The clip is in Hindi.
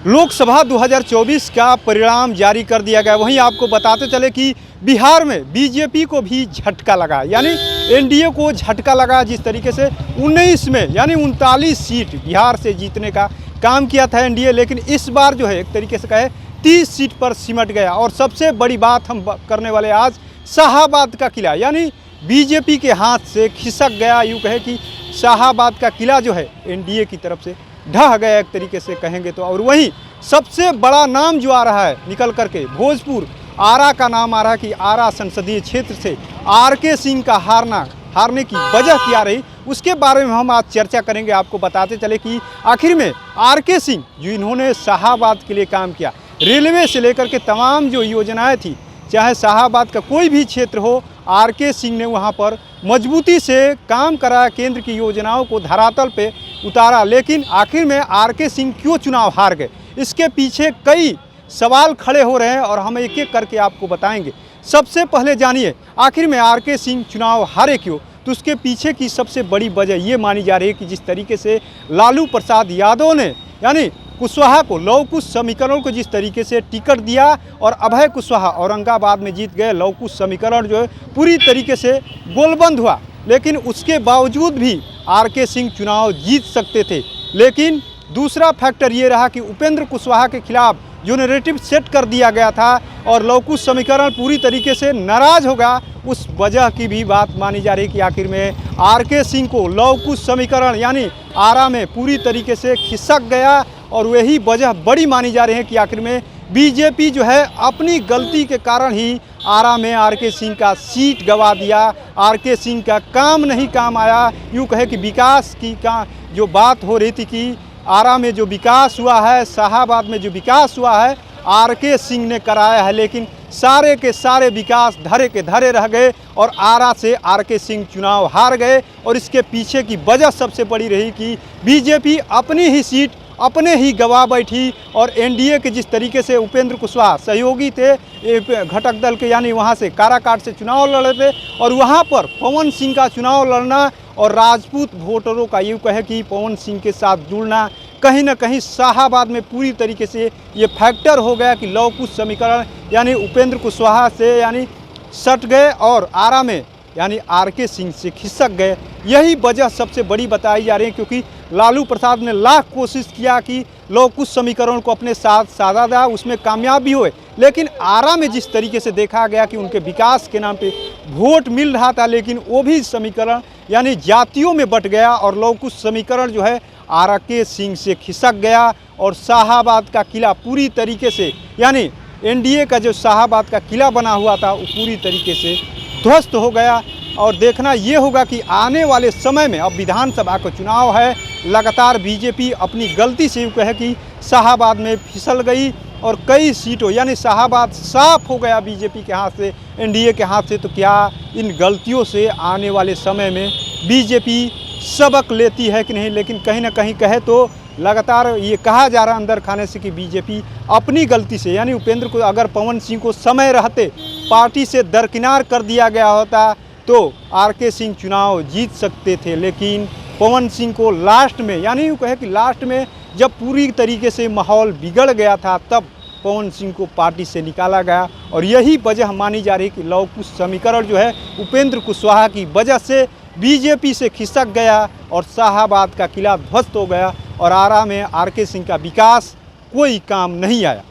लोकसभा 2024 का परिणाम जारी कर दिया गया। वहीं आपको बताते चले कि बिहार में बीजेपी को भी झटका लगा, यानी एनडीए को झटका लगा। जिस तरीके से 19 में यानी 39 सीट बिहार से जीतने का काम किया था एनडीए, लेकिन इस बार जो है एक तरीके से कहे 30 सीट पर सिमट गया। और सबसे बड़ी बात हम करने वाले आज शाहाबाद का किला, यानी बीजेपी के हाथ से खिसक गया। यूँ कहे कि शाहाबाद का किला जो है एनडीए की तरफ से ढह गया एक तरीके से कहेंगे तो। और वहीं सबसे बड़ा नाम जो आ रहा है निकल करके भोजपुर आरा का नाम आ रहा है कि आरा संसदीय क्षेत्र से आरके सिंह का हारने की वजह क्या रही, उसके बारे में हम आज चर्चा करेंगे। आपको बताते चले कि आखिर में आरके सिंह जो इन्होंने शाहाबाद के लिए काम किया, रेलवे से लेकर के तमाम जो योजनाएं थी, चाहे शाहाबाद का कोई भी क्षेत्र हो, आरके सिंह ने वहां पर मजबूती से काम कराया, केंद्र की योजनाओं को धरातल पे उतारा। लेकिन आखिर में आरके सिंह क्यों चुनाव हार गए, इसके पीछे कई सवाल खड़े हो रहे हैं और हम एक एक करके आपको बताएंगे। सबसे पहले जानिए आखिर में आरके सिंह चुनाव हारे क्यों। तो उसके पीछे की सबसे बड़ी वजह ये मानी जा रही है कि जिस तरीके से लालू प्रसाद यादव ने यानी कुशवाहा को लव कुश समीकरण को जिस तरीके से टिकट दिया और अभय कुशवाहा औरंगाबाद में जीत गए, लव कुश समीकरण जो है पूरी तरीके से गोलबंद हुआ। लेकिन उसके बावजूद भी आरके सिंह चुनाव जीत सकते थे। लेकिन दूसरा फैक्टर ये रहा कि उपेंद्र कुशवाहा के खिलाफ जो नैरेटिव सेट कर दिया गया था और लव कुश समीकरण पूरी तरीके से नाराज होगा, उस वजह की भी बात मानी जा रही कि आखिर में आरके सिंह को लव कुश समीकरण यानी आरा में पूरी तरीके से खिसक गया। और वही वजह बड़ी मानी जा रही है कि आखिर में बीजेपी जो है अपनी गलती के कारण ही आरा में आरके सिंह का सीट गंवा दिया। आरके सिंह का काम नहीं काम आया। यूँ कहे कि विकास की का जो बात हो रही थी कि आरा में जो विकास हुआ है, शाहाबाद में जो विकास हुआ है, आरके सिंह ने कराया है। लेकिन सारे के सारे विकास धरे के धरे रह गए और आरा से आरके सिंह चुनाव हार गए। और इसके पीछे की वजह सबसे बड़ी रही कि बीजेपी अपनी ही सीट अपने ही गवा बैठी। और एनडीए के जिस तरीके से उपेंद्र कुशवाहा सहयोगी थे घटक दल के, यानी वहां से काराकाट से चुनाव लड़े थे और वहां पर पवन सिंह का चुनाव लड़ना और राजपूत वोटरों का यूँ कहे कि पवन सिंह के साथ जुड़ना कहीं ना कहीं शाहाबाद में पूरी तरीके से ये फैक्टर हो गया कि लव कुश समीकरण यानी उपेंद्र कुशवाहा से यानी सट गए और आरा में यानी आरके सिंह से खिसक गए। यही वजह सबसे बड़ी बताई जा रही है, क्योंकि लालू प्रसाद ने लाख कोशिश किया कि लव कुश समीकरण को अपने साथ साधा था, उसमें कामयाब भी हुए। लेकिन आरा में जिस तरीके से देखा गया कि उनके विकास के नाम पे वोट मिल रहा था, लेकिन वो भी समीकरण यानी जातियों में बट गया और लव कुश समीकरण जो है आरके सिंह से खिसक गया। और शाहाबाद का किला पूरी तरीके से यानी एनडीए का जो शाहाबाद का किला बना हुआ था वो पूरी तरीके से ध्वस्त हो गया। और देखना ये होगा कि आने वाले समय में अब विधानसभा का चुनाव है, लगातार बीजेपी अपनी गलती से यूँ कहे कि शाहाबाद में फिसल गई और कई सीटों यानी शाहाबाद साफ हो गया बीजेपी के हाथ से, एनडीए के हाथ से। तो क्या इन गलतियों से आने वाले समय में बीजेपी सबक लेती है कि नहीं। लेकिन कहीं ना कहीं कहे तो लगातार ये कहा जा रहा अंदर खाने से कि बीजेपी अपनी गलती से यानी उपेंद्र को अगर पवन सिंह को समय रहते पार्टी से दरकिनार कर दिया गया होता तो आरके सिंह चुनाव जीत सकते थे। लेकिन पवन सिंह को लास्ट में यानी यूँ कहे कि लास्ट में जब पूरी तरीके से माहौल बिगड़ गया था तब पवन सिंह को पार्टी से निकाला गया। और यही वजह मानी जा रही कि लव कुश समीकरण जो है उपेंद्र कुशवाहा की वजह से बीजेपी से खिसक गया और शाहाबाद का किला ध्वस्त हो गया और आरा में आरके सिंह का विकास कोई काम नहीं आया।